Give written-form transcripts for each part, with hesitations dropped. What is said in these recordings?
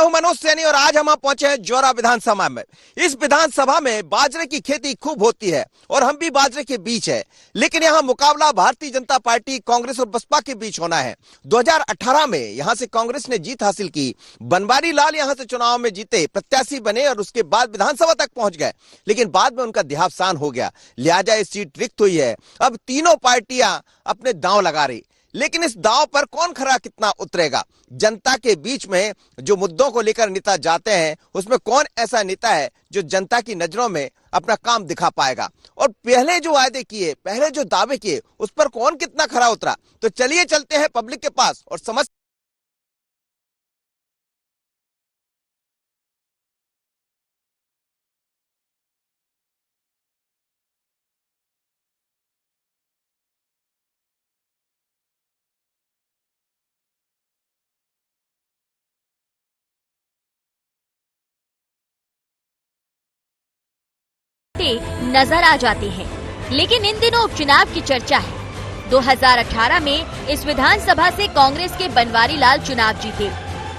हूं मनोज सैनी और आज हम पहुंचे हैं जौरा विधानसभा में। इस विधानसभा में बाजरे की खेती खूब होती है और हम भी बाजरे के बीच है, लेकिन यहां मुकाबला भारतीय जनता पार्टी, कांग्रेस और बसपा के बीच होना है। 2018 में यहां से कांग्रेस ने जीत हासिल की। बनवारी लाल यहां से चुनाव में जीते, प्रत्याशी बने और उसके बाद विधानसभा तक पहुंच गए, लेकिन बाद में उनका देहावसान हो गया, लिहाजा ये सीट रिक्त हुई है। अब तीनों पार्टियां अपने दांव लगा रही, लेकिन इस दांव पर कौन खरा कितना उतरेगा? जनता के बीच में जो मुद्दों को लेकर नेता जाते हैं, उसमें कौन ऐसा नेता है जो जनता की नजरों में अपना काम दिखा पाएगा? और पहले जो वायदे किए, पहले जो दावे किए, उस पर कौन कितना खरा उतरा? तो चलिए चलते हैं पब्लिक के पास और समझ नजर आ जाते हैं, लेकिन इन दिनों उपचुनाव की चर्चा है। 2018 में इस विधानसभा से कांग्रेस के बनवारी लाल चुनाव जीते।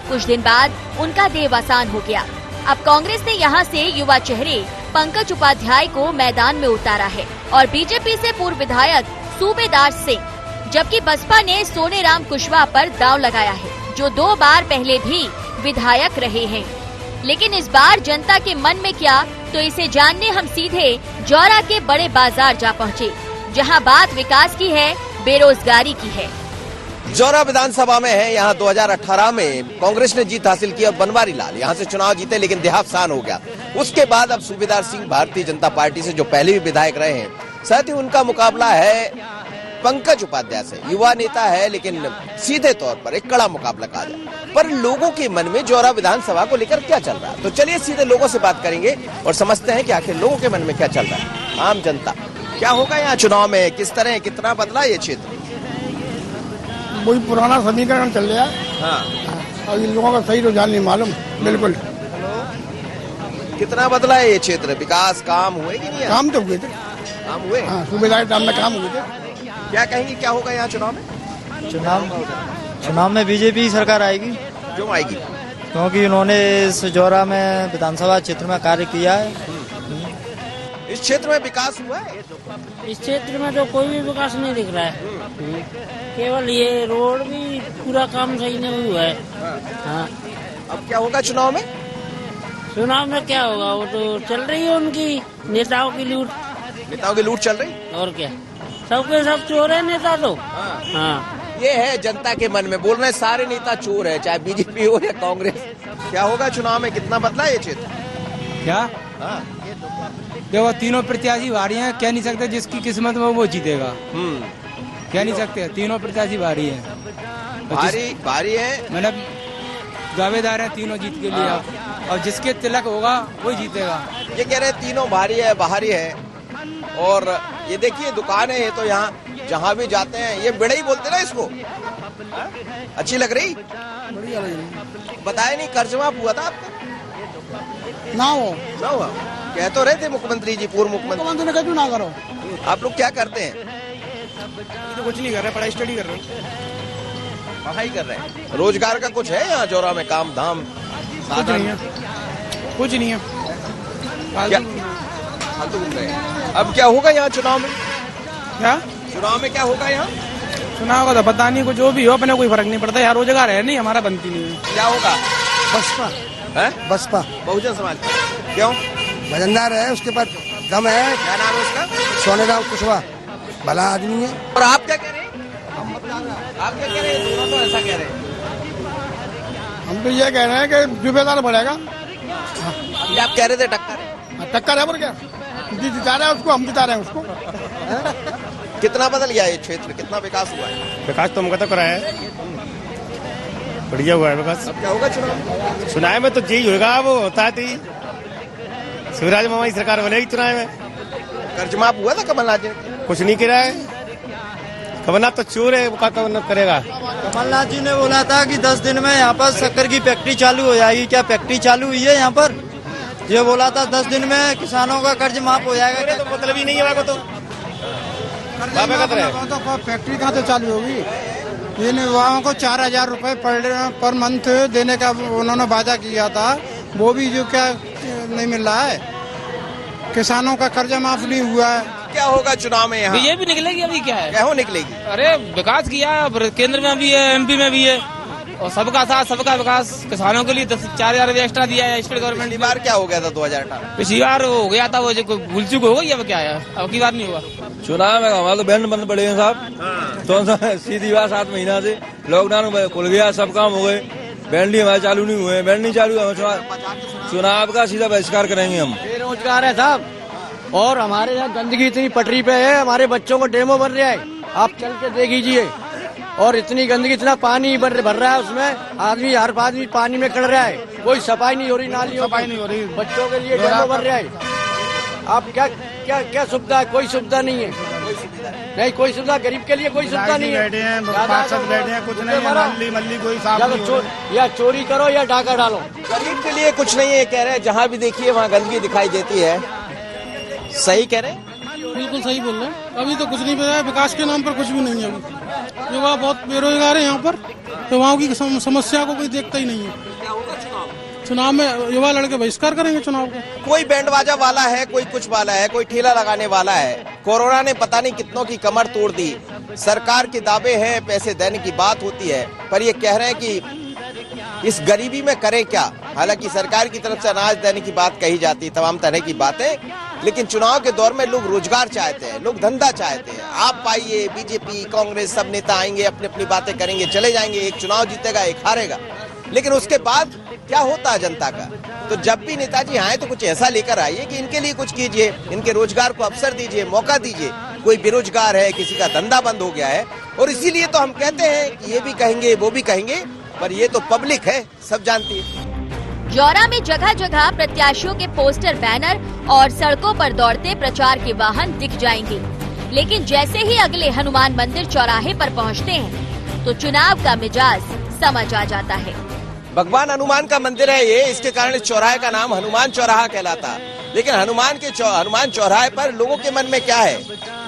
कुछ दिन बाद उनका देहावसान हो गया। अब कांग्रेस ने यहां से युवा चेहरे पंकज उपाध्याय को मैदान में उतारा है और बीजेपी से पूर्व विधायक सूबेदार सिंह, जबकि बसपा ने सोनेराम कुशवाहा पर दांव लगाया है, जो 2 बार पहले भी विधायक रहे हैं। लेकिन इस बार जनता के मन में क्या, तो इसे जानने हम सीधे जौरा के बड़े बाजार जा पहुँचे, जहां बात विकास की है, बेरोजगारी की है। जौरा विधानसभा में है। यहाँ 2018 में कांग्रेस ने जीत हासिल की और बनवारी लाल यहाँ से चुनाव जीते, लेकिन देहावसान हो गया। उसके बाद अब सूबेदार सिंह भारतीय जनता पार्टी से, जो पहले भी विधायक रहे हैं, साथ ही उनका मुकाबला है पंकज उपाध्याय से। युवा नेता है, लेकिन सीधे तौर पर एक कड़ा मुकाबला कहा जाए। पर लोगों के मन में जौरा विधानसभा को लेकर क्या चल रहा है, तो चलिए सीधे लोगों से बात करेंगे और समझते हैं कि आखिर लोगों के मन में क्या चल रहा है। आम जनता क्या होगा यहाँ चुनाव में, किस तरह कितना बदला ये क्षेत्र? वही पुराना समीकरण चल रहा है। हाँ। और इन लोगों का सही रुझान नहीं मालूम। बिल्कुल। कितना बदला है ये क्षेत्र? विकास काम हुए कि नहीं? काम तो हुए थे। काम हुए? हाँ, सूबेदार के टाइम में काम हुए थे। क्या कहेंगे, क्या होगा यहाँ चुनाव में? चुनाव में बीजेपी सरकार आएगी। क्यों आएगी? क्योंकि उन्होंने इस जौरा में विधानसभा क्षेत्र में कार्य किया है। इस क्षेत्र में विकास हुआ है? इस क्षेत्र में तो कोई भी विकास नहीं दिख रहा है। केवल ये रोड भी पूरा काम सही नहीं हुआ है। हाँ। अब क्या होगा चुनाव में? चुनाव में क्या होगा, वो तो चल रही है उनकी नेताओं की लूट। नेताओं की लूट चल रही? और क्या, सबके सब चोर है नेता तो। हाँ। ये है जनता के मन में, बोल रहे हैं सारे नेता चोर है, चाहे बीजेपी हो या कांग्रेस। क्या होगा चुनाव में, कितना बदला ये क्षेत्र? क्या? हाँ। देखो, तीनों प्रत्याशी भारी हैं, कह नहीं सकते जिसकी किस्मत में वो जीतेगा। कह नहीं सकते, तीनों प्रत्याशी भारी हैं। भारी है, मतलब दावेदार हैं तीनों जीत के लिए। और जिसके तिलक होगा वो जीतेगा। ये कह रहे तीनों भारी है, बाहरी है। और ये देखिए दुकान है, ये तो यहाँ जहाँ भी जाते हैं ये बेड़े ही बोलते ना इसको। अच्छी लग रही? बढ़िया लग रही। बताया नहीं, कर्ज माफ हुआ था आपका? ना हो ना हुआ? कह तो रहे थे मुख्यमंत्री जी, पूर्व मुख्यमंत्री ने कहा ना करो। आप लोग क्या करते हैं? तो कुछ नहीं कर रहे, पढ़ाई स्टडी कर रहे हैं। पढ़ाई कर रहे हैं। रोजगार का कुछ है यहाँ जौरा में, काम धाम? कुछ नहीं है, कुछ नहीं है। फालतू घूम रहे हैं। अब क्या होगा यहाँ चुनाव में? क्या चुनाव में क्या होगा यहाँ? चुनाव का तो पता नहीं, कुछ जो भी हो अपने कोई फर्क नहीं पड़ता। यहाँ रोजगार है नहीं, हमारा बनती नहीं है। क्या होगा? बसपा है? बसपा बहुजन समाज। क्यों? वजनदार है, उसके पास दम है। क्या नाम है उसका? सोनेराम कुशवाहा भला आदमी है। और आप क्या कह रहे हैं? आप क्या कह रहे हैं? दोनों तो ऐसा कह रहे हैं। हम तो ये कह रहे हैं कि सूबेदार बढ़ेगा। ये आप कह रहे थे टक्कर? टक्कर है, पर क्या जिता रहे हैं उसको, हम जिता रहे हैं उसको। कितना बदल गया ये क्षेत्र, कितना विकास हुआ है? विकास तो हमको तो करा है, बढ़िया हुआ है विकास। अब क्या होगा चुनाव? चुनाव में तो यही होगा, वो होता थी शिवराज मामा की सरकार बनेगी चुनाव में। कर्ज माफ हुआ था कमलनाथ जी? कुछ नहीं करा है, कमलनाथ तो चोर है, वो क्या करेगा? कमलनाथ जी ने बोला था कि 10 दिन में यहाँ पर शक्कर की फैक्ट्री चालू हो जाएगी। क्या फैक्ट्री चालू हुई है यहाँ पर? ये बोला था 10 दिन में किसानों का कर्ज माफ हो जाएगा। तो मतलब ही नहीं है, तो फैक्ट्री कहाँ से चालू होगी? इन युवाओं को 4,000 रुपए पर मंथ देने का उन्होंने वादा किया था, वो भी जो क्या नहीं मिल रहा है। किसानों का कर्जा माफ नहीं हुआ है। क्या होगा चुनाव में यहाँ? बीजेपी निकलेगी। अभी क्या है, क्या हो निकलेगी? अरे विकास किया है, केंद्र में भी है, एमपी में भी है, और सबका साथ सबका विकास। किसानों के लिए 4,000 एक्स्ट्रा दिया है स्टेट गवर्नमेंट। पिछली बार क्या हो गया था 2018? पिछली बार हो गया था वो जो भूल चूक हो गई, अब क्या है, अब की बार नहीं हुआ। चुनाव में हमारा तो बैंड बंद पड़े हैं साहब। तो सीधी बात 7 महीना से लॉकडाउन खुल गया, सब काम हो गए, बैंड ही हमारे चालू नहीं हुए। बैंड नहीं चालू हुआ, चुनाव का सीधा बहिष्कार करेंगे हम। बेरोजगार है साहब, और हमारे यहाँ गंदगी इतनी पटरी पे है, हमारे बच्चों को डेमो बन रहा है, आप चल के देख लीजिए। और इतनी गंदगी, इतना पानी भर रहा है उसमें, हर आदमी पानी में कड़ रहा है, कोई सफाई नहीं हो रही, नालियों सफाई नहीं हो रही, बच्चों के लिए डेमो बन रहा है। आप क्या क्या क्या सुविधा है? कोई सुविधा नहीं है, नहीं कोई सुविधा, गरीब के लिए कोई सुविधा नहीं है। बैठे हैं, बैठे हैं, कुछ नहीं है, मल्ली कोई साफ नहीं हो रही। या चोरी करो या डाका डालो। गरीब के लिए कुछ नहीं है कह रहे हैं, जहाँ भी देखिए वहाँ गंदगी दिखाई देती है। सही कह रहे हैं? बिल्कुल सही बोल रहे हैं। अभी तो कुछ नहीं बताया, विकास के नाम पर कुछ भी नहीं है। अभी युवा बहुत बेरोजगार है यहाँ पर, युवाओं की समस्या को कोई देखता ही नहीं है। चुनाव में युवा लड़के बहिष्कार करेंगे चुनाव को। कोई बैंड बाजा वाला है, कोई कुछ वाला है, कोई ठेला लगाने वाला है। कोरोना ने पता नहीं कितनों की कमर तोड़ दी। सरकार के दावे हैं, पैसे देने की बात होती है, पर ये कह रहे हैं कि इस गरीबी में करें क्या। हालांकि सरकार की तरफ से अनाज देने की बात कही जाती है, तमाम तरह की बातें, लेकिन चुनाव के दौर में लोग रोजगार चाहते हैं, लोग धंधा चाहते हैं। आप पाइए, बीजेपी, कांग्रेस, सब नेता आएंगे, अपनी अपनी बातें करेंगे, चले जाएंगे, एक चुनाव जीतेगा, एक हारेगा, लेकिन उसके बाद क्या होता है जनता का? तो जब भी नेताजी आए तो कुछ ऐसा लेकर आइए कि इनके लिए कुछ कीजिए, इनके रोजगार को अवसर दीजिए, मौका दीजिए। कोई बेरोजगार है, किसी का धंधा बंद हो गया है, और इसीलिए तो हम कहते हैं कि ये भी कहेंगे, वो भी कहेंगे, पर ये तो पब्लिक है, सब जानती है। जौरा में जगह जगह प्रत्याशियों के पोस्टर, बैनर और सड़कों पर दौड़ते प्रचार के वाहन दिख जाएंगे, लेकिन जैसे ही अगले हनुमान मंदिर चौराहे पर पहुंचते हैं तो चुनाव का मिजाज समझ आ जाता है। भगवान हनुमान का मंदिर है ये, इसके कारण इस चौराहे का नाम हनुमान चौराहा कहलाता। लेकिन हनुमान चौराहे पर लोगों के मन में क्या है?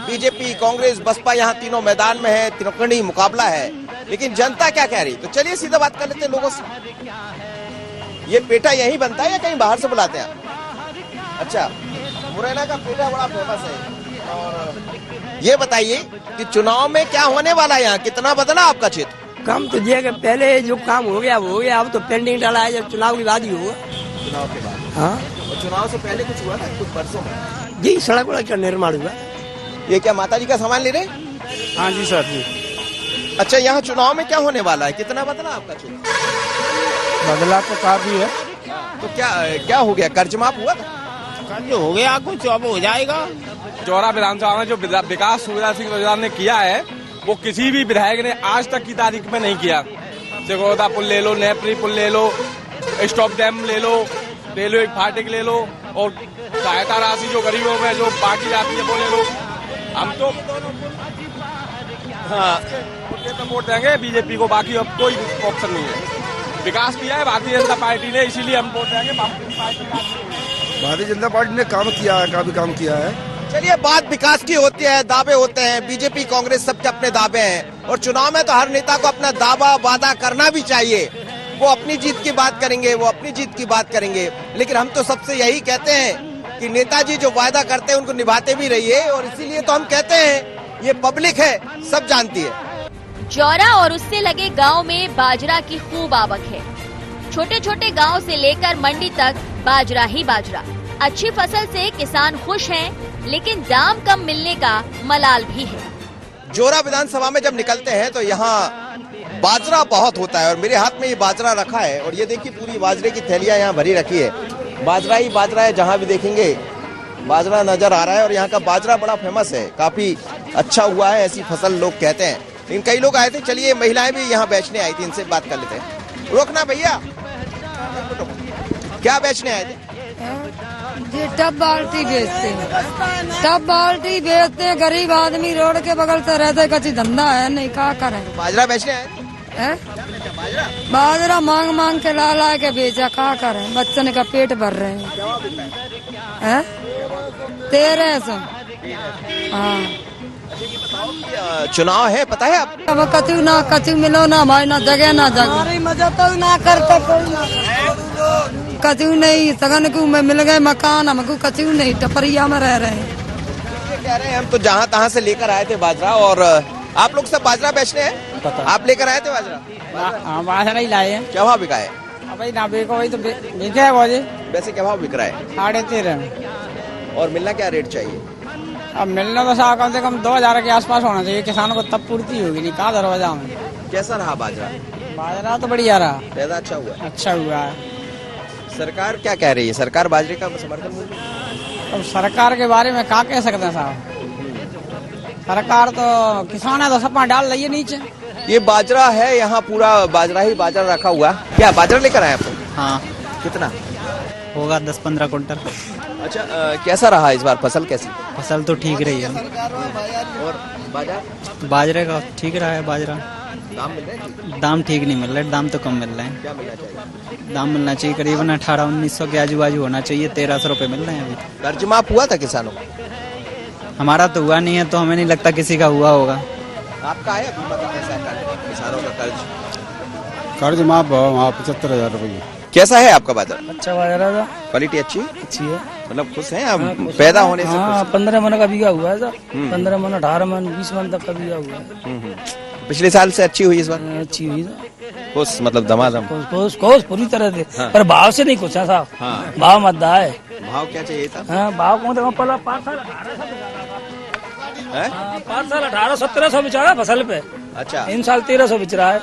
बीजेपी, कांग्रेस, बसपा, यहाँ तीनों मैदान में है, त्रिकोणीय मुकाबला है, लेकिन जनता क्या कह रही? तो चलिए सीधा बात कर लेते हैं लोगों से। ये पेठा यहीं बनता है या कहीं बाहर से बुलाते हैं आप? अच्छा, मुरैना का पेठा बड़ा फेमस है। और ये बताइए कि चुनाव में क्या होने वाला है यहाँ, कितना बदला आपका क्षेत्र? काम तो ये कि पहले जो काम हो गया वो हो गया, अब तो पेंडिंग डाला है, जब चुनाव के बाद ही होगा। चुनाव के बाद? हाँ, और चुनाव से पहले कुछ हुआ था कुछ वर्षों में? जी, सड़क वड़क का निर्माण हुआ। ये क्या माता जी का सामान ले रहे? हाँ जी सर जी। अच्छा, यहाँ चुनाव में क्या होने वाला है, कितना बदला आपका क्षेत्र? बदला तो काफी है। तो क्या हो गया, कर्ज माफ हुआ था? कर्ज हो गया कुछ, अब हो जाएगा। जौरा विधानसभा में जो विकास सुविधा सिंह रोजगार ने किया है, वो किसी भी विधायक ने आज तक की तारीख में नहीं किया। सिगोदा पुल ले लो, नेपरी पुल ले लो, स्टॉप डैम ले लो, रेलवे फाटक ले लो, और सहायता राशि जो गरीबों में जो बाकी जाती है वो ले लो। हम तो वोट देंगे बीजेपी को, बाकी अब कोई ऑप्शन नहीं है। विकास किया है भारतीय जनता पार्टी ने, इसीलिए हम वोट देंगे भारतीय जनता पार्टी ने काम किया है, काफी काम किया है। चलिए, बात विकास की होती है, दावे होते हैं, बीजेपी, कांग्रेस सबके अपने दावे हैं, और चुनाव में तो हर नेता को अपना दावा वादा करना भी चाहिए। वो अपनी जीत की बात करेंगे, वो अपनी जीत की बात करेंगे, लेकिन हम तो सबसे यही कहते हैं कि नेताजी जो वादा करते हैं उनको निभाते भी रहिए, और इसीलिए तो हम कहते हैं ये पब्लिक है, सब जानती है। जौरा और उससे लगे गांव में बाजरा की खूब आवक है। छोटे छोटे गांव से लेकर मंडी तक बाजरा ही बाजरा। अच्छी फसल से किसान खुश हैं, लेकिन दाम कम मिलने का मलाल भी है। जौरा विधानसभा में जब निकलते हैं तो यहाँ बाजरा बहुत होता है, और मेरे हाथ में ये बाजरा रखा है, और ये देखिए पूरी बाजरे की थैलियां यहाँ भरी रखी है। बाजरा ही बाजरा है, जहाँ भी देखेंगे बाजरा नजर आ रहा है, और यहाँ का बाजरा बड़ा फेमस है, काफी अच्छा हुआ है, ऐसी फसल लोग कहते हैं। लेकिन कई लोग आए थे, चलिए महिलाएं भी यहाँ बेचने आई थी, इनसे बात कर लेते हैं। रोकना भैया, क्या बेचने आए थे? ये टब बाल्टी बेचते हैं, टब बाल्टी बेचते हैं। गरीब आदमी रोड के बगल से रहते, कच्ची धंधा है नहीं, क्या करें। बाजरा बेचने आए थे? बाजरा मांग मांग के ला ला के बेचा, क्या करें, बच्चन का पेट भर रहे हैं। 1300। हाँ, चुनाव है, पता है आप? अब कचू मिलो ना हमारी ना जगह ना जगह मजा तो ना करते कोई कचू नहीं सगन को में मिल गए मकान, हमको कचू नहीं, टपरिया में रह रहे हैं। कह रहे हैं हम तो जहाँ तहाँ से लेकर आए थे बाजरा, और आप लोग सब बाजरा बेचने हैं? आप लेकर आए थे बाजरा? हाँ बाजरा ही लाए हैं। क्या भाव बिका है? भाई ना बेको वही तो बेचे है बहुत। वैसे क्या भाव बिक रहा है? 13.5। और मिलना क्या रेट चाहिए? अब मिलना तो साहब कम से कम 2000 के आसपास होना चाहिए, किसानों को तब पूर्ति होगी, नहीं कहा दरवाजा में। कैसा रहा बाजरा? बाजरा तो बढ़िया रहा, पैदा अच्छा हुआ? अच्छा हुआ है। सरकार क्या कह रही है? सरकार बाजरे का समर्थन मूल्य? अब सरकार के बारे में क्या कह सकते हैं साहब, सरकार तो किसान है तो सपा डाल रही है नीचे। ये बाजरा है, यहाँ पूरा बाजरा ही बाजरा रखा हुआ। क्या बाजरा लेकर आए आप? हाँ, कितना होगा 10-15 कुंटल। अच्छा, कैसा रहा इस बार? फसल कैसी? फसल तो ठीक रही है। और बाजार? बाजरे का ठीक रहा है। बाजरा दाम मिल रहे हैं? दाम ठीक नहीं मिल रहे, दाम तो कम मिल रहे हैं। क्या मिलना चाहिए? दाम मिलना चाहिए करीबन 1800-1900 के आजू बाजू होना चाहिए। 1300 रुपये मिल रहे हैं अभी। कर्ज माफ हुआ था किसानों को? हमारा तो हुआ नहीं है, तो हमें नहीं लगता किसी का हुआ होगा। आपका है बीमा का पैसा किसानों का कर्ज? कर्ज माफ 75,000 रुपये। कैसा है आपका बाजार? अच्छा बाजरा था, क्वालिटी अच्छी अच्छी है। मतलब खुश हैं आप पैदा होने से? हाँ 15 मन का बीघा हुआ है सर, 15 मन 18 मन 20 मन तक का बीघा हुआ है। पिछले साल से अच्छी हुई इस बार? अच्छी हुई खुश मतलब दमादम? कोस पूरी तरह से। हाँ। पर भाव से नहीं कुछ है साहब। हाँ। भाव मद्दा है। भाव क्या चाहिए था? हाँ भाव कौन सा पहला 5 साल 1800-1700 बिच रहा है फसल पे। अच्छा, इन साल 1300 बिच रहा है।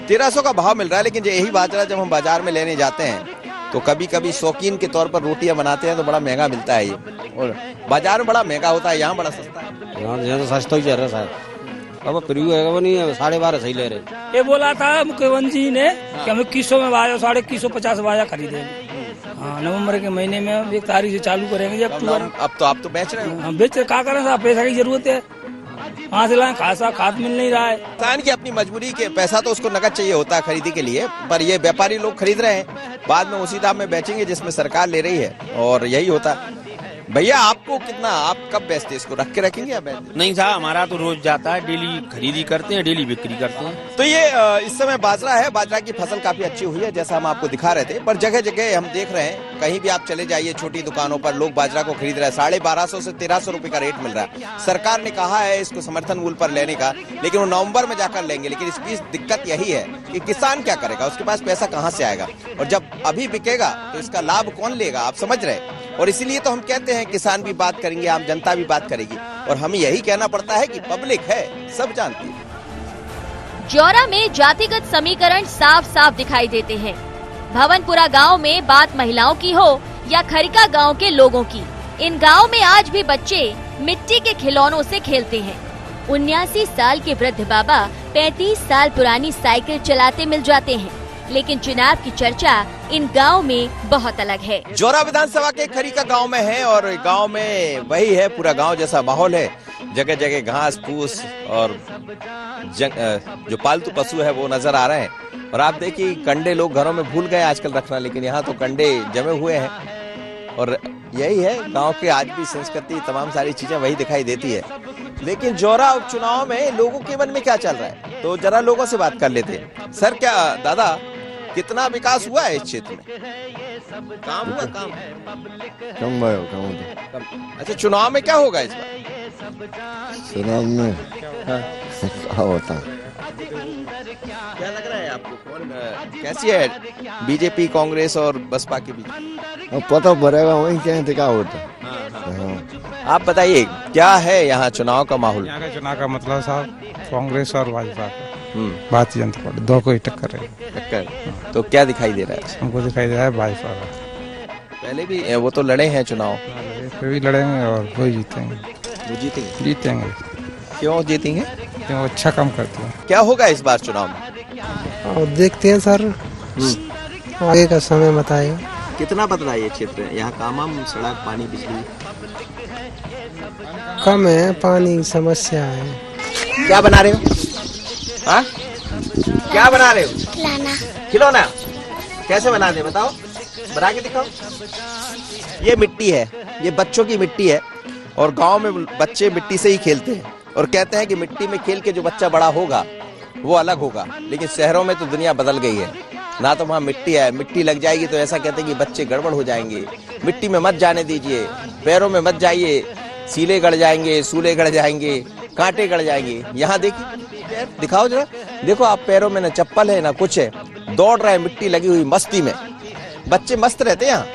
1300 का भाव मिल रहा है। लेकिन यही बाजरा जब हम बाजार में लेने जाते हैं तो कभी कभी शौकीन के तौर पर रोटियां बनाते हैं तो बड़ा महंगा मिलता है ये, और बाजार में बड़ा महंगा होता है, यहाँ बड़ा सस्ता है। यहाँ तो सस्ता ही चल रहा है सर। अब प्रिव्यू है वो नहीं, 12.5 सही ले रहे। ये बोला था मुख्यमंत्री जी ने कि हम 2100 में बाजा 2150 बाजा खरीदे। हाँ नवंबर के महीने में 1 तारीख से चालू करेंगे। अब तो आप तो बेच रहे हो? हम बेच क्या करें साहब, पैसा की जरूरत है, कहाँ से लाएं, खाद मिल नहीं रहा है। किसान की अपनी मजबूरी के पैसा तो उसको नकद चाहिए होता है खरीदी के लिए, पर ये व्यापारी लोग खरीद रहे हैं, बाद में उसी दाम में बेचेंगे जिसमें सरकार ले रही है, और यही होता है। भैया आपको कितना, आप कब बेचते हैं इसको? रख के रखेंगे या बेच? नहीं साहब, हमारा तो रोज जाता है, डेली खरीदी करते हैं, डेली बिक्री करते हैं। तो ये इस समय बाजरा है, बाजरा की फसल काफी अच्छी हुई है जैसा हम आपको दिखा रहे थे, पर जगह जगह हम देख रहे हैं, कहीं भी आप चले जाइए छोटी दुकानों पर लोग बाजरा को खरीद रहे हैं। 1250 से 1300 रुपए का रेट मिल रहा है। सरकार ने कहा है इसको समर्थन मूल्य पर लेने का, लेकिन वो नवंबर में जाकर लेंगे। लेकिन इसकी दिक्कत यही है कि किसान क्या करेगा, उसके पास पैसा कहाँ से आएगा, और जब अभी बिकेगा तो इसका लाभ कौन लेगा, आप समझ रहे हैं। और इसीलिए तो हम कहते हैं किसान भी बात करेंगे, आम जनता भी बात करेगी, और हमें यही कहना पड़ता है कि पब्लिक है, सब जानती है। जौरा में जातिगत समीकरण साफ साफ दिखाई देते हैं। भवनपुरा गांव में बात महिलाओं की हो या खरिका गांव के लोगों की, इन गांव में आज भी बच्चे मिट्टी के खिलौनों से खेलते हैं। 79 साल के वृद्ध बाबा 35 साल पुरानी साइकिल चलाते मिल जाते हैं, लेकिन चुनाव की चर्चा इन गांव में बहुत अलग है। जौरा विधानसभा के खरीका गांव में है, और गांव में वही है, पूरा गांव जैसा माहौल है। जगह जगह घास फूस और जो पालतू पशु है वो नजर आ रहे हैं। और आप देखिए कंडे लोग घरों में भूल गए आजकल रखना, लेकिन यहाँ तो कंडे जमे हुए हैं। और यही है गांव की आज भी संस्कृति, तमाम सारी चीजें वही दिखाई देती है। लेकिन जौरा उपचुनाव में लोगों के मन में क्या चल रहा है, तो जरा लोगों से बात कर लेते हैं। सर, क्या दादा कितना विकास हुआ है इस क्षेत्र में? काम हुआ? कम। अच्छा, चुनाव में क्या होगा इस बार? चुनाव में हाँ। क्या होता है? क्या लग रहा है आपको, कौन कैसी है बीजेपी, कांग्रेस और बसपा के बीच? अब पता पड़ेगा वही क्या होता है। हाँ। आप बताइए क्या है यहाँ चुनाव का माहौल? यहाँ का चुनाव का मतलब साहब कांग्रेस और भाजपा का, भारतीय जनता पार्टी, दो को ही टक्कर है। टक्कर तो क्या दिखाई दे रहा है? हमको दिखाई दे रहा है भाजपा का। पहले भी वो तो लड़े हैं चुनाव, फिर भी लड़ेंगे और वही जीतेंगे। वो जीतेंगे। क्यों जीतेंगे? क्यों? अच्छा काम करते हैं। क्या होगा इस बार चुनाव में? और देखते हैं सर, आगे का समय बताएगा। कितना बदला ये क्षेत्र? यहाँ काम, सड़क, पानी, बिजली कम है, पानी की समस्या है। क्या बना रहे हो? हाँ, क्या बना रहे हो? खिलौना। कैसे बना दे, बताओ, बना के दिखाओ। ये मिट्टी है, ये बच्चों की मिट्टी है, और गांव में बच्चे मिट्टी से ही खेलते हैं। और कहते हैं कि मिट्टी में खेल के जो बच्चा बड़ा होगा वो अलग होगा। लेकिन शहरों में तो दुनिया बदल गई है, ना तो वहाँ मिट्टी है, मिट्टी लग जाएगी तो ऐसा कहते हैं कि बच्चे गड़बड़ हो जाएंगे। मिट्टी में मत जाने दीजिए, पैरों में मत जाइए, सीले गड़ जाएंगे, सूले गड़ जाएंगे, कांटे गड़ जाएंगे। यहाँ देखिए, दिखाओ जरा, देखो आप, पैरों में ना चप्पल है ना कुछ है, दौड़ रहे हैं मिट्टी लगी हुई मस्ती में। बच्चे मस्त रहते हैं यहाँ।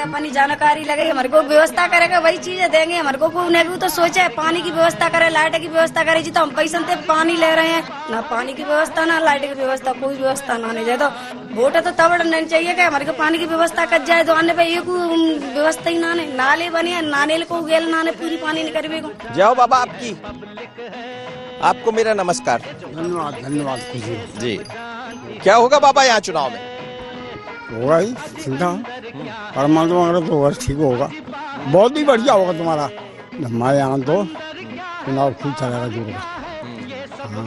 अपनी जानकारी लगे, हमारे को व्यवस्था करेगा वही चीजें देंगे। हमारे को उन्हें तो सोचे पानी की व्यवस्था करे, लाइट की व्यवस्था करे जी, तो हम पैसे से पानी ले रहे हैं, ना पानी की व्यवस्था ना लाइट की व्यवस्था, कोई व्यवस्था ना नहीं जाए। तो वोट तो तब नहीं चाहिए कि हमारे को पानी की व्यवस्था कर जाए, तो आने पे एक व्यवस्था ही ना नाले बने, नाले को गेल नाले पूरी पानी नहीं करवे को। जाओ बाबा, आपकी आपको मेरा नमस्कार। धन्यवाद धन्यवाद जी। क्या होगा बाबा यहाँ चुनाव में? होगा ही चिंता, परमात्मा वगैरह तो वर्ष ठीक होगा, बहुत ही बढ़िया होगा तुम्हारा। हमारे यहाँ तो चुनाव खूब चलेगा जोर। हाँ,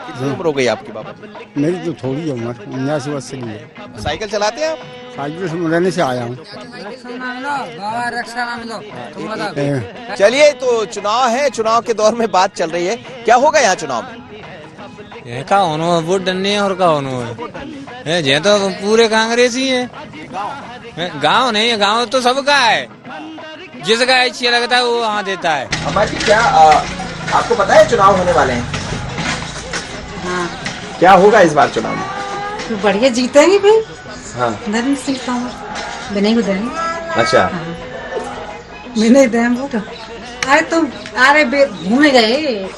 कितनी उम्र हो गई आपकी बाबा? मेरी तो थोड़ी उम्र 79 वर्ष की है। साइकिल चलाते हैं आप? साइकिल से रहने से आया हूँ। चलिए, तो चुनाव है, चुनाव के दौर में बात चल रही है, क्या होगा यहाँ चुनाव में? का होनो वोट डलने और का होनो है जे तो पूरे कांग्रेस ही है। गांव नहीं है, गांव तो सबका है, जिसका अच्छा लगता है वो वहाँ देता है। अम्मा जी, क्या आपको पता है चुनाव होने वाले हैं? हाँ। क्या होगा इस बार चुनाव में? तो बढ़िया जीतेंगे भाई। हाँ। नरेंद्र सिंह तोमर बिना ही देंगे। अच्छा। बिना ही देंगे वोट। अरे तुम अरे घूमे गए।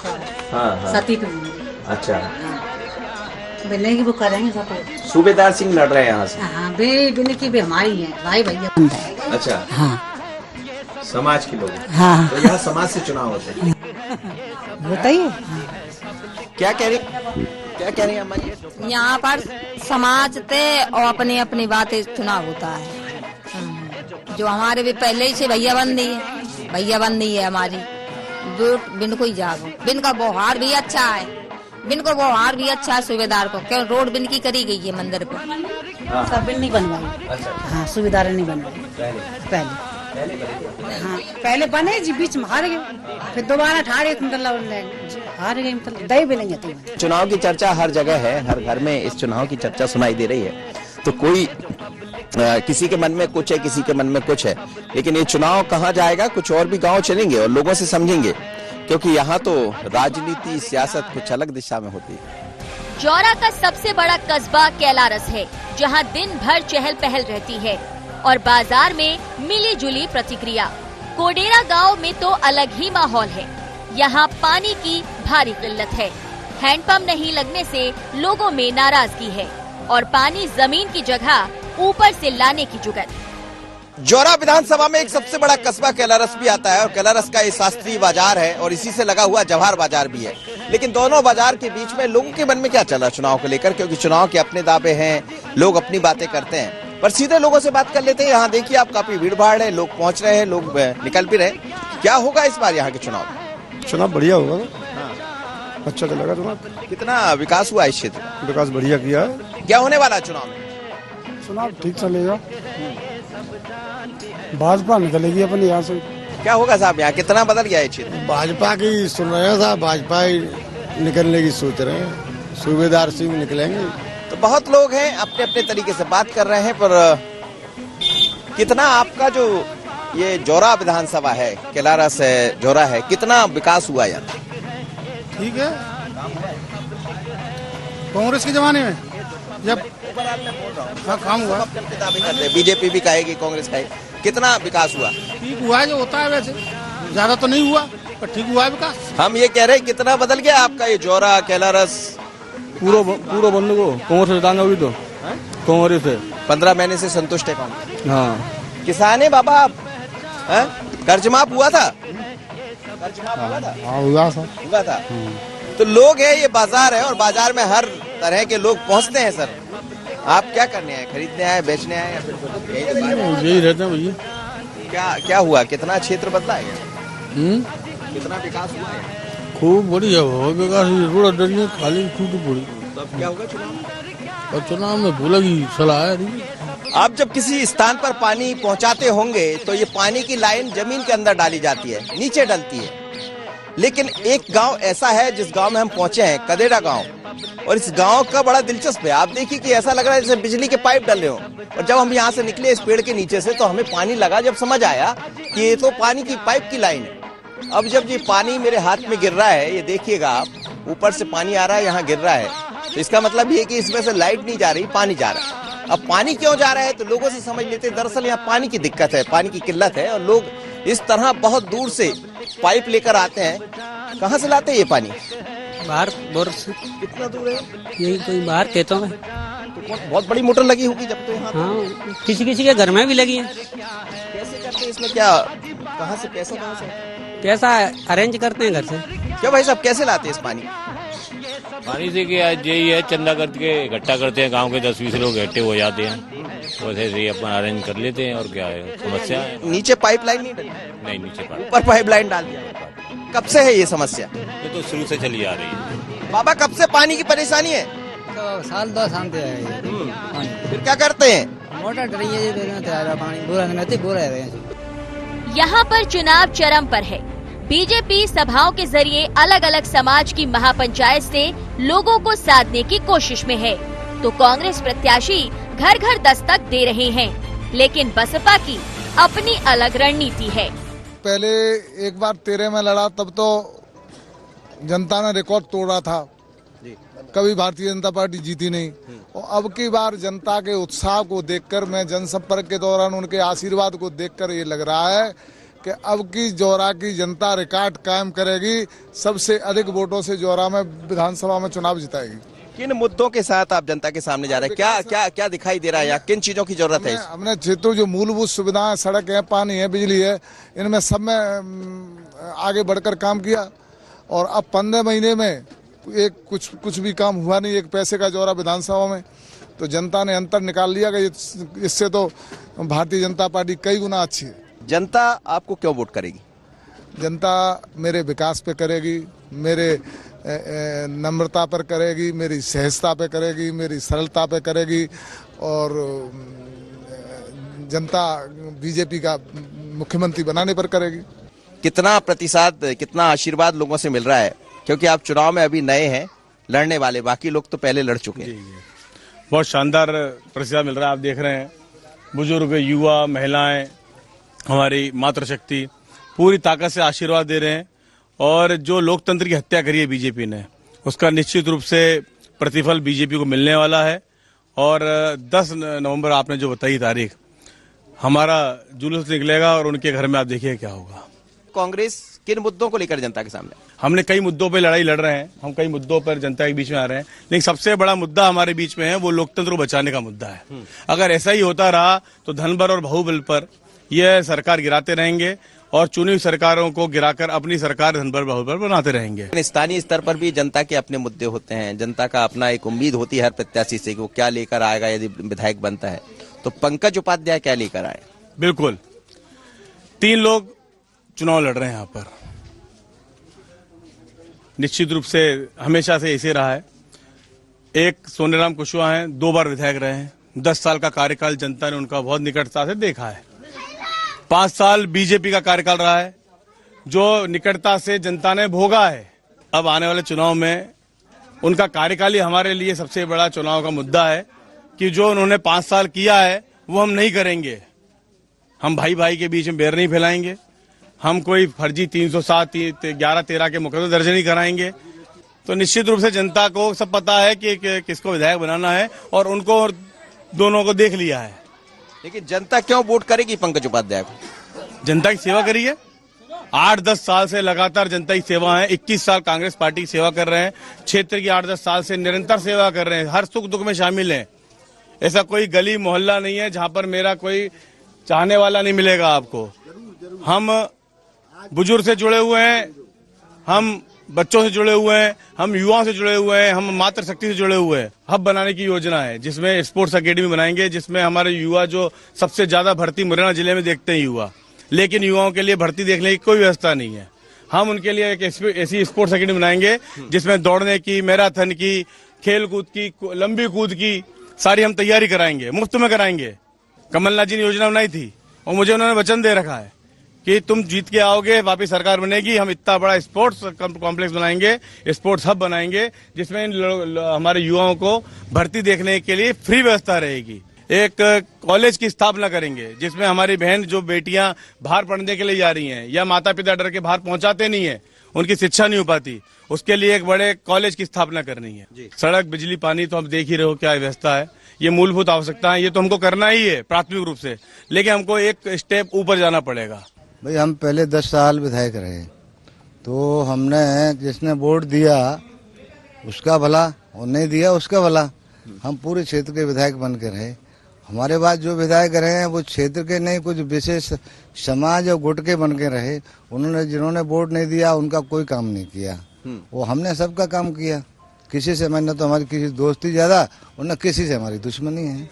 हाँ। सती पे। अच्छा। बिना की वो करेंगे सब। सूबेदार सिंह लड़ रहे हैं यहाँ से। हाँ, बिना की भी हमारी है, भाई भैया। अच्छा। हाँ। समाज के लोग। हाँ। तो यहाँ समाज से चुनाव होते हैं। बताइए। क्या कह रही अम्मा जी? यहाँ पर समाज ते और अपनी अपनी बातें चुनाव होता है। जो हमारे भी पहले ही से भैया बंदी है हमारी। वोट बिन को ही जागो, बिन का व्यवहार भी अच्छा है, बिन को व्यवहार भी अच्छा है सूबेदार को। क्यों रोड बिन की करी गई है मंदिर पे। हाँ। सब बिन नहीं बनवाई। अच्छा। हाँ, सूबेदार नहीं बनवाई पहले। हाँ, पहले बने जी, बीच में हार गए, फिर दोबारा ठाड़े हार गए, मतलब दही मिलेंगे। चुनाव की चर्चा हर जगह है, हर घर में इस चुनाव की चर्चा सुनाई दे रही है। तो कोई किसी के मन में कुछ है, किसी के मन में कुछ है, लेकिन ये चुनाव कहाँ जाएगा, कुछ और भी गांव चलेंगे और लोगों से समझेंगे, क्योंकि यहाँ तो राजनीति सियासत कुछ अलग दिशा में होती है। जौरा का सबसे बड़ा कस्बा कैलारस है, जहाँ दिन भर चहल पहल रहती है और बाजार में मिली जुली प्रतिक्रिया। कोडेरा गांव में तो अलग ही माहौल है। यहाँ पानी की भारी किल्लत है, हैंडपंप नहीं लगने से लोगों में नाराजगी है और पानी जमीन की जगह ऊपर से लाने की जुगत। जौरा विधानसभा में एक सबसे बड़ा कस्बा कैलारस भी आता है और कैलारस का ये शास्त्रीय बाजार है और इसी से लगा हुआ जवाहर बाजार भी है। लेकिन दोनों बाजार के बीच में लोगों के मन में क्या चल रहा है चुनाव को लेकर, क्योंकि चुनाव के अपने दावे हैं, लोग अपनी बातें करते हैं। पर सीधे लोगों से बात कर लेते हैं। यहाँ देखिए आप, काफी भीड़ भाड़ है, लोग पहुंच रहे हैं, लोग निकल भी रहे। क्या होगा इस बार यहाँ के चुनाव में? चुनाव बढ़िया होगा, अच्छा चलेगा चुनाव। कितना विकास हुआ इस क्षेत्र में? विकास बढ़िया किया है। क्या होने वाला है चुनाव में? चुनाव ठीक चलेगा, भाजपा निकलेगी अपने यहाँ से। क्या होगा साहब यहाँ, कितना बदल गया है क्षेत्र? भाजपा की सुन रहे हैं साहब, भाजपा ही निकलने की सोच रहे हैं, सूबेदार सिंह निकलेंगे। तो बहुत लोग हैं, अपने अपने तरीके से बात कर रहे हैं, पर कितना आपका जो ये जौरा विधानसभा है, कैलारस है, जौरा है, कितना विकास हुआ यहाँ? ठीक है, कांग्रेस के जमाने में जब काम हुआ, बीजेपी भी कहेगी, कांग्रेस कहेगी, कितना विकास हुआ? ठीक हुआ है, जो होता है वैसे, ज्यादा तो नहीं हुआ पर ठीक हुआ है विकास। हम ये कह रहे हैं कितना बदल गया आपका ये जौरा कैलारस? पूरा बंद को कांग्रेस जिताना होगी तो कांग्रेस है। 15 महीने से संतुष्ट है कांग्रेस? हाँ। किसान है बाबा आप? कर्ज माफ हुआ था? कर्ज माफ हुआ था? हाँ, हुआ था। तो लोग है, ये बाजार है और बाजार में हर तरह के लोग पहुंचते हैं। सर आप क्या करने आए, खरीदने आए, बेचने आए या फिर यही रहते हैं भैया। क्या हुआ, कितना क्षेत्र बदला है? कितना विकास हुआ है? खूब बढ़िया हुआ विकास, रोड डरिए खाली टूट पड़ी। तब क्या होगा चुनाव? और चुनाव में भूला की सलाह है। आप जब किसी स्थान पर पानी पहुंचाते होंगे तो ये पानी की लाइन जमीन के अंदर डाली जाती है, नीचे डलती है, लेकिन एक गांव ऐसा है जिस गांव में हम पहुंचे हैं, कदेड़ा गांव, और इस गांव का बड़ा दिलचस्प है। आप देखिए कि ऐसा लग रहा है जैसे बिजली के पाइप डल रहे हो। और जब हम यहाँ से निकले इस पेड़ के नीचे से तो हमें पानी लगा, जब समझ आया कि ये तो पानी की पाइप की लाइन है। अब जब ये पानी मेरे हाथ में गिर रहा है, ये देखिएगा आप, ऊपर से पानी आ रहा है, यहाँ गिर रहा है, तो इसका मतलब ये कि इसमें से लाइट नहीं जा रही, पानी जा रहा है। अब पानी क्यों जा रहा है तो लोगों से समझ लेते हैं, दरअसल यहाँ पानी की दिक्कत है, पानी की किल्लत है, और लोग इस तरह बहुत दूर से पाइप लेकर आते हैं। कहाँ से लाते हैं ये पानी? बाहर बोर से। कितना दूर है? यही कोई बाहर खेतों में। तो बहुत बड़ी मोटर लगी होगी जब तो यहाँ। हाँ, किसी किसी के घर में भी लगी है। कैसे करते हैं इसमें, क्या कहाँ से पैसा अरेंज करते हैं घर से। क्या भाई साहब, कैसे लाते हैं इस पानी? पानी से क्या यही है, चंदा करके इकट्ठा करते हैं, गांव के 10-20 लोग इकट्ठे हो जाते हैं, वैसे ही अपन अरेंज कर लेते हैं। और क्या है समस्या है? नीचे पाइपलाइन नहीं डली? नहीं, नीचे ऊपर पाइपलाइन डाल दिया। कब से है ये समस्या? ये तो शुरू से चली आ रही है। बाबा, कब से पानी की परेशानी है? तो साल 2 साल से है। फिर क्या करते हैं? मोटर डली है, पानी बुरा है। यहाँ पर चुनाव चरम पर है। बीजेपी सभाओं के जरिए अलग अलग समाज की महापंचायत से लोगों को साधने की कोशिश में है, तो कांग्रेस प्रत्याशी घर घर दस्तक दे रहे हैं, लेकिन बसपा की अपनी अलग रणनीति है। पहले एक बार 13 में लड़ा, तब तो जनता ने रिकॉर्ड तोड़ा था, कभी भारतीय जनता पार्टी जीती नहीं। और अब की बार जनता के उत्साह को देखकर, मैं जनसंपर्क के दौरान उनके आशीर्वाद को देखकर ये लग रहा है कि अब की जौरा की जनता रिकॉर्ड कायम करेगी, सबसे अधिक वोटों से जौरा में विधानसभा में चुनाव जिताएगी। किन मुद्दों के साथ आप जनता के सामने जा रहे हैं? क्या क्या क्या दिखाई दे रहा है, या किन चीजों की जरूरत है? हमने क्षेत्रों जो मूलभूत सुविधाएं, सड़क है, पानी है, बिजली है, इनमें सब में आगे बढ़कर काम किया। और अब 15 महीने में एक कुछ भी काम हुआ नहीं, एक पैसे का जौरा विधानसभा में। तो जनता ने अंतर निकाल लिया कि इससे तो भारतीय जनता पार्टी कई गुना अच्छी है। जनता आपको क्यों वोट करेगी? जनता मेरे विकास पे करेगी, मेरे नम्रता पर करेगी, मेरी सहजता पे करेगी, मेरी सरलता पे करेगी, और जनता बीजेपी का मुख्यमंत्री बनाने पर करेगी। कितना प्रतिशत, कितना आशीर्वाद लोगों से मिल रहा है? क्योंकि आप चुनाव में अभी नए हैं, लड़ने वाले, बाकी लोग तो पहले लड़ चुके हैं। बहुत शानदार प्रतिशत मिल रहा है। आप देख रहे हैं, बुजुर्ग, युवा, महिलाएं, हमारी मातृशक्ति पूरी ताकत से आशीर्वाद दे रहे हैं। और जो लोकतंत्र की हत्या करी है बीजेपी ने, उसका निश्चित रूप से प्रतिफल बीजेपी को मिलने वाला है। और 10 नवंबर आपने जो बताई तारीख, हमारा जुलूस निकलेगा और उनके घर में आप देखिए क्या होगा। कांग्रेस किन मुद्दों को लेकर जनता के सामने? हमने कई मुद्दों पर लड़ाई लड़ रहे हैं, हम कई मुद्दों पर जनता के बीच में आ रहे हैं, लेकिन सबसे बड़ा मुद्दा हमारे बीच में है, वो लोकतंत्र को बचाने का मुद्दा है। अगर ऐसा ही होता रहा तो धनबल और बाहुबल पर यह सरकार गिराते रहेंगे, और चुनी हुई सरकारों को गिराकर अपनी सरकार धनबल बाहुबल बनाते रहेंगे। स्थानीय स्तर पर भी जनता के अपने मुद्दे होते हैं, जनता का अपना एक उम्मीद होती है हर प्रत्याशी से कि वो क्या लेकर आएगा यदि विधायक बनता है। तो पंकज उपाध्याय क्या लेकर आए? बिल्कुल, 3 लोग चुनाव लड़ रहे हैं यहाँ पर। निश्चित रूप से हमेशा से ऐसे रहा है। एक सोनेराम कुशवाहा हैं, 2 बार विधायक रहे हैं, 10 साल का कार्यकाल जनता ने उनका बहुत निकटता से देखा है। 5 साल बीजेपी का कार्यकाल रहा है, जो निकटता से जनता ने भोगा है। अब आने वाले चुनाव में उनका कार्यकाल ही हमारे लिए सबसे बड़ा चुनाव का मुद्दा है, कि जो उन्होंने 5 साल किया है वो हम नहीं करेंगे। हम भाई भाई के बीच में बैर नहीं फैलाएंगे, हम कोई फर्जी 307, 11, 13 के मुकदमे दर्ज नहीं कराएंगे। तो निश्चित रूप से जनता को सब पता है कि किसको विधायक बनाना है, और उनको दोनों को देख लिया है। लेकिन जनता क्यों वोट करेगी पंकज उपाध्याय को? जनता की सेवा करी है, 8-10 साल से लगातार जनता की सेवा है। 21 साल कांग्रेस पार्टी की सेवा कर रहे हैं, क्षेत्र की 8-10 साल से निरंतर सेवा कर रहे हैं, हर सुख दुख में शामिल हैं। ऐसा कोई गली मोहल्ला नहीं है जहां पर मेरा कोई चाहने वाला नहीं मिलेगा आपको। हम बुजुर्ग से जुड़े हुए हैं, हम बच्चों से जुड़े हुए हैं, हम युवाओं से जुड़े हुए हैं, हम मातृशक्ति से जुड़े हुए हैं। हब बनाने की योजना है, जिसमें स्पोर्ट्स अकेडमी बनाएंगे, जिसमें हमारे युवा, जो सबसे ज्यादा भर्ती मुरैना जिले में देखते हैं युवा, लेकिन युवाओं के लिए भर्ती देखने की कोई व्यवस्था नहीं है। हम उनके लिए एक ऐसी स्पोर्ट्स अकेडमी बनाएंगे जिसमें दौड़ने की, मैराथन की, खेल कूद की, लंबी कूद की सारी हम तैयारी कराएंगे, मुफ्त में कराएंगे। कमलनाथ जी ने योजना बनाई थी और मुझे उन्होंने वचन दे रखा है कि तुम जीत के आओगे, वापस सरकार बनेगी, हम इतना बड़ा स्पोर्ट्स कॉम्प्लेक्स बनाएंगे, स्पोर्ट्स हब बनाएंगे, जिसमें हमारे युवाओं को भर्ती देखने के लिए फ्री व्यवस्था रहेगी। एक कॉलेज की स्थापना करेंगे जिसमें हमारी बहन जो बेटियां बाहर पढ़ने के लिए जा रही हैं या माता पिता डर के बाहर पहुंचाते नहीं है, उनकी शिक्षा नहीं हो पाती, उसके लिए एक बड़े कॉलेज की स्थापना करनी है। सड़क, बिजली, पानी तो हम देख ही रहे हो क्या व्यवस्था है। ये मूलभूत आवश्यकता है, ये तो हमको करना ही है प्राथमिक रूप से, लेकिन हमको एक स्टेप ऊपर जाना पड़ेगा। भाई हम पहले 10 साल विधायक रहे, तो हमने जिसने वोट दिया उसका भला और नहीं दिया उसका भला। हम पूरे क्षेत्र के विधायक बन के रहे। हमारे बाद जो विधायक रहे हैं वो क्षेत्र के नहीं, कुछ विशेष समाज और गुट के बन के रहे। उन्होंने जिन्होंने वोट नहीं दिया उनका कोई काम नहीं किया, वो हमने सबका काम किया। किसी से मैंने तो हमारी किसी दोस्ती ज्यादा और न किसी से हमारी दुश्मनी है,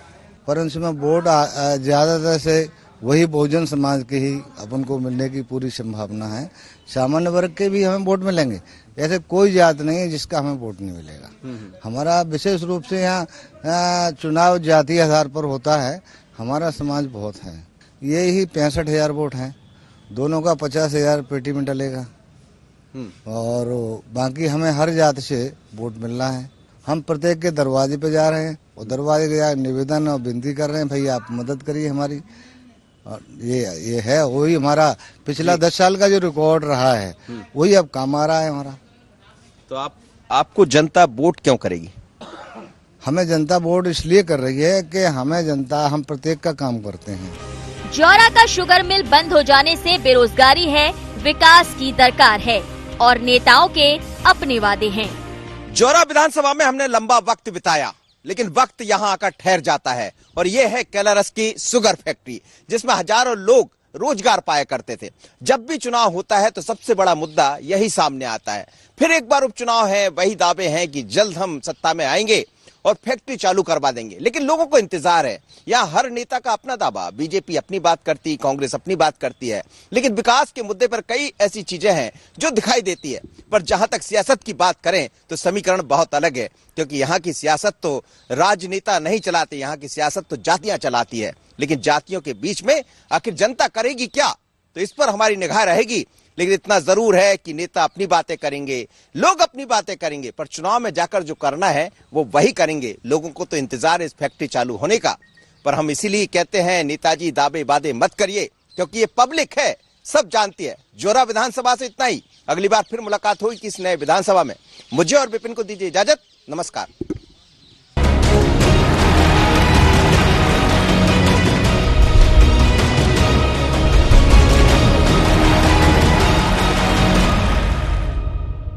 पर उनमें वोट ज्यादातर से वही बहुजन समाज के ही अपन को मिलने की पूरी संभावना है। सामान्य वर्ग के भी हमें वोट मिलेंगे, ऐसे कोई जात नहीं है जिसका हमें वोट नहीं मिलेगा। हमारा विशेष रूप से यहाँ चुनाव जातीय आधार पर होता है। हमारा समाज बहुत है, ये ही 65,000 वोट हैं, दोनों का 50,000 पेटी में डलेगा और बाकी हमें हर जात से वोट मिलना है। हम प्रत्येक के दरवाजे पे जा रहे हैं और दरवाजे के जा निवेदन और विनती कर रहे हैं, भाई आप मदद करिए हमारी। ये है वही हमारा पिछला 10 साल का जो रिकॉर्ड रहा है वही अब काम आ रहा है हमारा। तो आपको जनता वोट क्यों करेगी? हमें जनता वोट इसलिए कर रही है कि हम प्रत्येक का काम करते हैं। जौरा का शुगर मिल बंद हो जाने से बेरोजगारी है, विकास की दरकार है और नेताओं के अपने वादे हैं। जौरा विधानसभा में हमने लंबा वक्त बिताया, लेकिन वक्त यहाँ आकर ठहर जाता है और ये है कैलारस की शुगर फैक्ट्री, जिसमें हजारों लोग रोजगार पाया करते थे। जब भी चुनाव होता है तो सबसे बड़ा मुद्दा यही सामने आता है। फिर एक बार उपचुनाव है, वही दावे हैं कि जल्द हम सत्ता में आएंगे और फैक्ट्री चालू करवा देंगे, लेकिन लोगों को इंतजार है। यहाँ हर नेता का अपना दावा, बीजेपी अपनी बात करती, कांग्रेस अपनी बात करती है, लेकिन विकास के मुद्दे पर कई ऐसी चीजें हैं जो दिखाई देती है। पर जहां तक सियासत की बात करें तो समीकरण बहुत अलग है, क्योंकि यहाँ की सियासत तो राजनेता नहीं चलाते, यहाँ की सियासत तो जातियां चलाती है। लेकिन जातियों के बीच में आखिर जनता करेगी क्या, तो इस पर हमारी निगाह रहेगी। लेकिन इतना जरूर है कि नेता अपनी बातें करेंगे, लोग अपनी बातें करेंगे, पर चुनाव में जाकर जो करना है वो वही करेंगे। लोगों को तो इंतजार है इस फैक्ट्री चालू होने का, पर हम इसीलिए कहते हैं नेताजी दावे वादे मत करिए, क्योंकि ये पब्लिक है, सब जानती है। जौरा विधानसभा से इतना ही। अगली बार फिर मुलाकात होगी किस नए विधानसभा में। मुझे और विपिन को दीजिए इजाजत। नमस्कार।